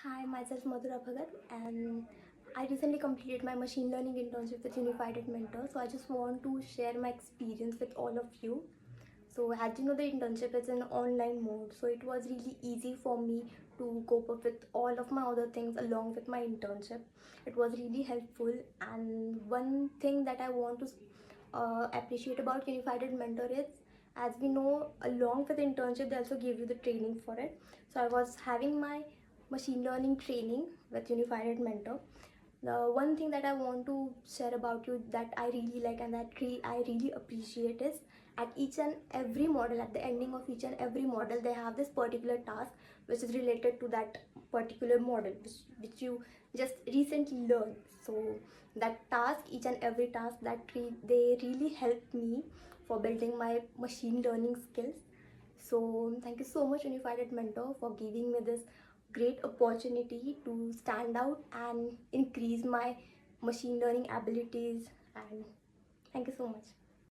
Hi, myself Madhura Bhagat, and I recently completed my machine learning internship with Unified Mentor. So I just want to share my experience with all of you. So as you know, the internship is in online mode, so it was really easy for me to cope up with all of my other things along with my internship. It was really helpful, and one thing that I want to appreciate about Unified Mentor is, as we know, along with internship, they also give you the training for it. So I was having my machine learning training with Unified Mentor. The one thing that I want to share about you that I really like and that I really appreciate is, at each and every model, at the ending of each and every model, they have this particular task which is related to that particular model which you just recently learned. So that task, each and every task, they really helped me for building my machine learning skills. So thank you so much, Unified Mentor, for giving me this great opportunity to stand out and increase my machine learning abilities. And thank you so much.